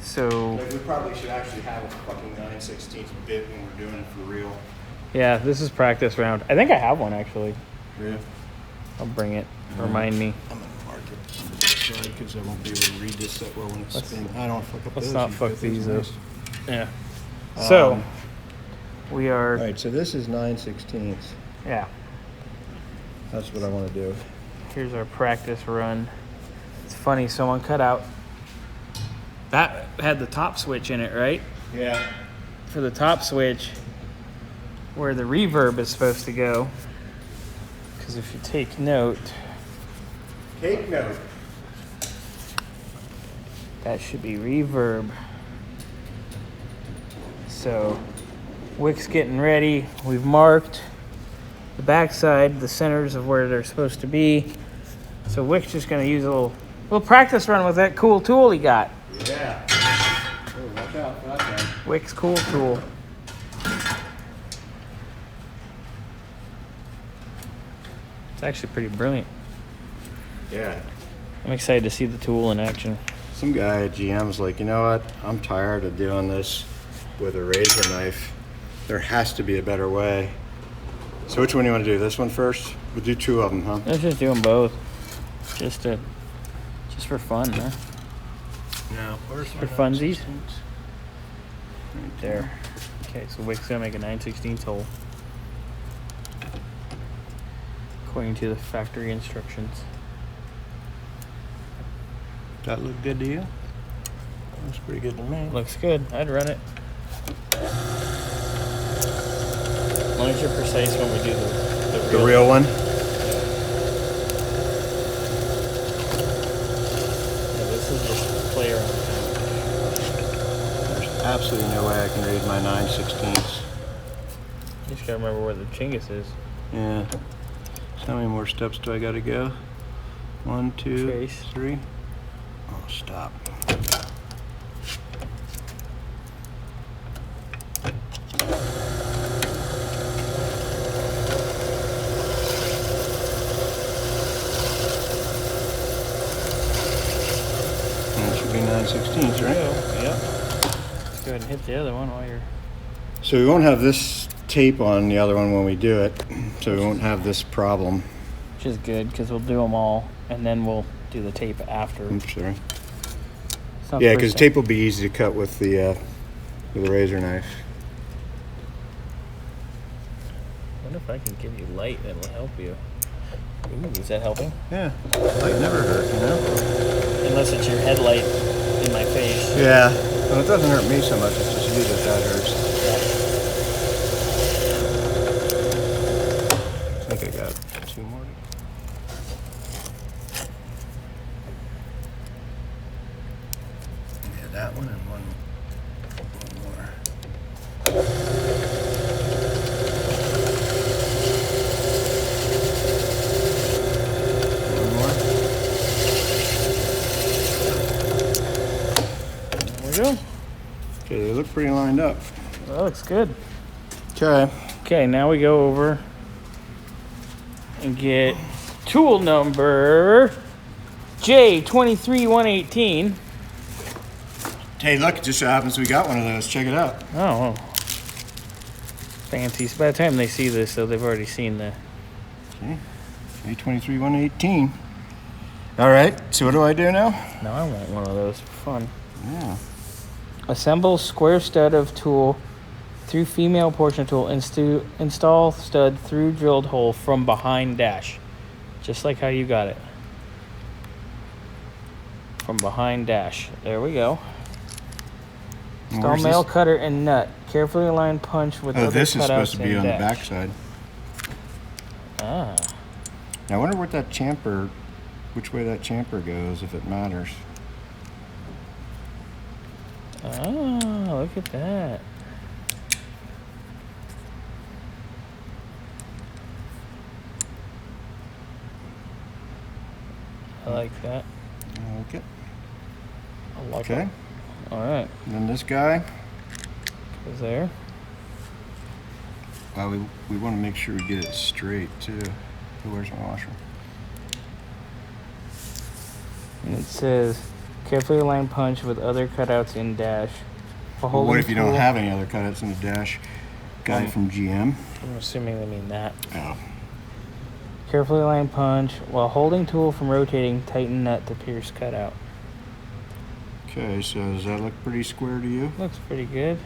So like, we probably should actually have a fucking 9/16 bit when we're doing it for real. yeah, this is practice round. I think I have one actually. Yeah. I'll bring it. Remind me. I'm gonna mark it on the side because I won't be able to read this that well when it's spinning. I don't want to fuck up Let's those. not You fuck got these those up. nice. Yeah. So we All are. right, so this is 9/16. Yeah. That's what I want to do. Here's our practice run. It's funny. Someone cut out. That had the top switch in it, right? Yeah. For the top switch, where the reverb is supposed to go. Because if you take note, Take note. that should be reverb. So, Wick's getting ready. We've marked the backside, the centers of where they're supposed to be. So Wick's just gonna use a little practice run with that cool tool he got. Yeah. Oh, watch out for that guy. Wick's cool tool. It's actually pretty brilliant. Yeah. I'm excited to see the tool in action. Some guy at GM's like, you know what? I'm tired of doing this with a razor knife. There has to be a better way. So which one do you want to do? This one first? We'll do two of them, huh? Let's just do them both. Just for fun, huh? No. For funsies. Right there. Okay, so Wick's gonna make a 9/16 hole. According to the factory instructions. That look good to you? Looks pretty good to me. Looks good. I'd run it. As long as you're precise when we do The real one? Yeah, this is just play around. There's absolutely no way I can read my 9/16. You just gotta remember where the chingus is. Yeah. So how many more steps do I gotta go? 1, 2, Trace. 3. Oh, stop. And it should be 9/16, right? Yep. Let's go ahead and hit the other one while you're. So we won't have this tape on the other one when we do it, so we won't have this problem. Which is good because we'll do them all and then we'll do the tape after. Oops, sorry. It's not Yeah, the because first tape will be easy to cut with the razor knife. I wonder if I can give you light that'll help you. Ooh, is that helping? Yeah, light never hurt, you know? Unless it's your headlight in my face. Yeah, well, it doesn't hurt me so much, it's just you that hurts. I think I got 2 more. Yeah, that one and one more. One more. There we go. Okay, they look pretty lined up. That looks good. Okay. Okay, now we go over and get tool number J23118. Hey, look, it just so happens we got one of those. Check it out. Oh, fancy. So by the time they see this, so they've already seen the. Okay. J23118. All right, so what do I do now? No, I want one of those for fun. Yeah. Assemble square stud of tool through female portion tool. Install stud through drilled hole from behind dash. Just like how you got it. From behind dash. There we go. Install Where's male this? cutter and nut. Carefully align punch with Oh, other this is supposed cutouts to be and on the dash. back side. Ah. Now, I wonder what that chamfer, which way that chamfer goes, if it matters. Oh, look at that. I like that. Okay. I like Okay. it. All right. And then this guy. Goes there. We want to make sure we get it straight, too. Where's my washer? And it says Carefully align punch with other cutouts in dash. Well, what if you don't have any other cutouts in the dash? Guy from GM. I'm assuming they mean that. Oh. Carefully align punch. While holding tool from rotating, tighten nut to pierce cutout. Okay, so does that look pretty square to you? Looks pretty good.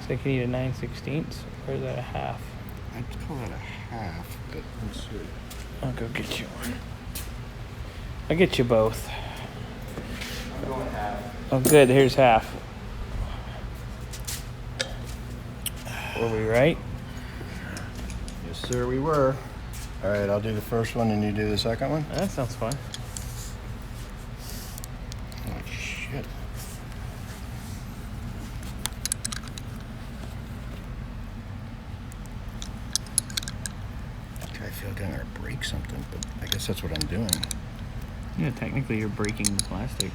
So I can eat a 9/16, or is that a half? I'd call that a half, but let's see. I'll go get you one. I'll get you both. I'm going half. Oh, good. Here's half. Were we right? Yes, sir, we were. All right, I'll do the first one and you do the second one. That sounds fun. Oh, shit. Okay, I feel like I'm gonna break something, but I guess that's what I'm doing. Yeah, technically you're breaking the plastic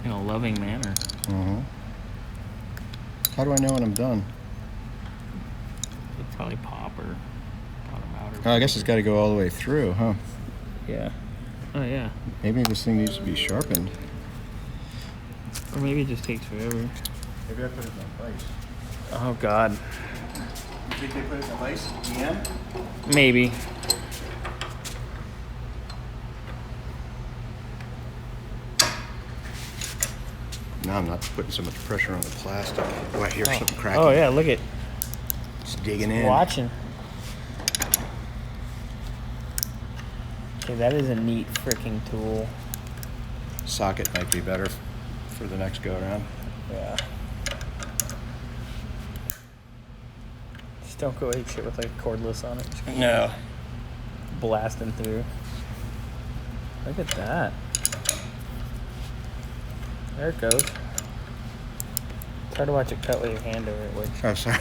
in a loving manner. Mm-hmm. How do I know when I'm done? It'd probably pop or bottom out. Or Oh, I guess it's got to go all the way through, huh? yeah. Oh, yeah. Maybe this thing needs to be sharpened. Or maybe it just takes forever. Maybe I put it in place. Oh, God. You think they put it in place? GM? Maybe. Now I'm not putting so much pressure on the plastic. Oh, I hear something cracking. Oh, yeah. Look at It's digging in. watching. Okay, that is a neat freaking tool. Socket might be better for the next go around. Yeah. Just don't go ape shit with like cordless on it. Just No. blasting through. Look at that. There it goes. It's hard to watch it cut with your hand over it, Wick. Oh, sorry.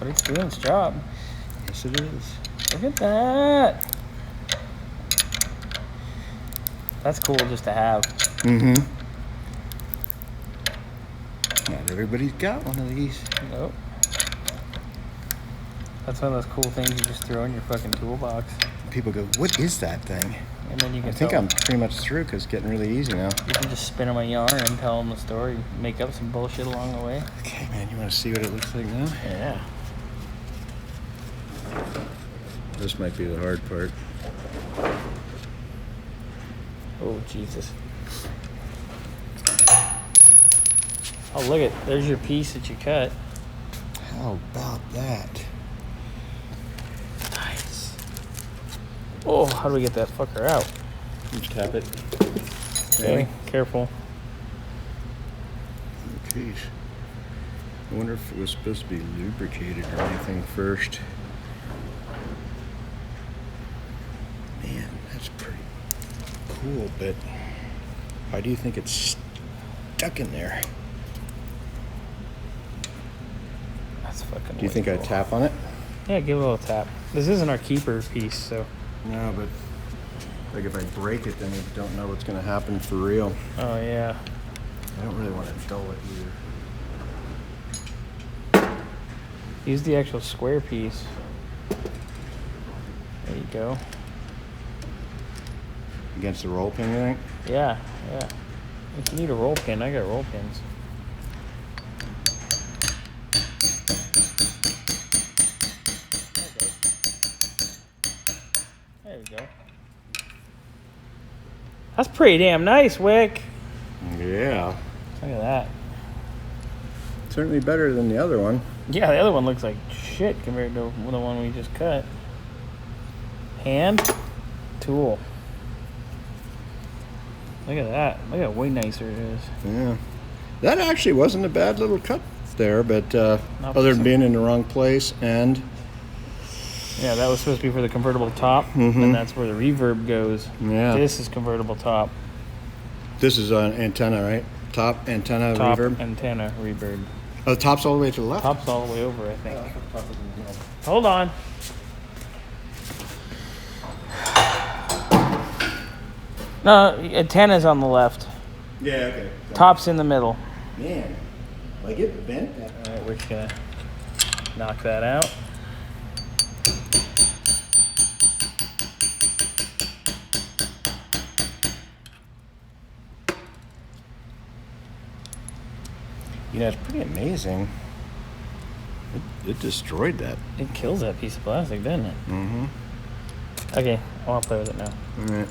But it's doing its job. Yes, it is. Look at that. That's cool just to have. Mm-hmm. Not everybody's got one of these. Nope. That's one of those cool things you just throw in your fucking toolbox. People go, what is that thing? And then you can I think tell I'm pretty much through because it's getting really easy now. You can just spin them a yarn and tell them the story. Make up some bullshit along the way. Okay, man, you want to see what it looks like now? Yeah. This might be the hard part. Oh, Jesus. Oh, look at, there's your piece that you cut. How about that? Nice. Oh, how do we get that fucker out? Just tap it. Okay, careful. Oh, jeez. I wonder if it was supposed to be lubricated or anything first. Man, that's pretty cool, but why do you think it's stuck in there? That's fucking Do you think way I'd cool. tap on it? Yeah, give it a little tap. This isn't our keeper piece, so. No, but like if I break it, then I don't know what's going to happen for real. Oh, yeah. I don't really want to dull it either. Use the actual square piece. There you go. Against the roll pin, you think? Yeah, yeah. If you need a roll pin, I got roll pins. There we go. That's pretty damn nice, Wick. Yeah. Look at that. Certainly better than the other one. Yeah, the other one looks like shit compared to the one we just cut. Hand, tool. Look at that. Look at how way nicer it is. Yeah. That actually wasn't a bad little cut there, but Not other than some- being in the wrong place and Yeah, that was supposed to be for the convertible top, Mhm. and that's where the reverb goes. yeah. This is convertible top. This is an antenna, right? Top antenna Top reverb. antenna reverb. Oh, the top's all the way to the left. Top's all the way over, I think. Hold on. No, antenna's on the left. Yeah, okay. Top's in the middle. Man, like it bent. All right, we're just gonna knock that out. You know, it's pretty amazing. It destroyed that. It kills that piece of plastic, doesn't it? Mm-hmm. Okay, I want to play with it now. All right.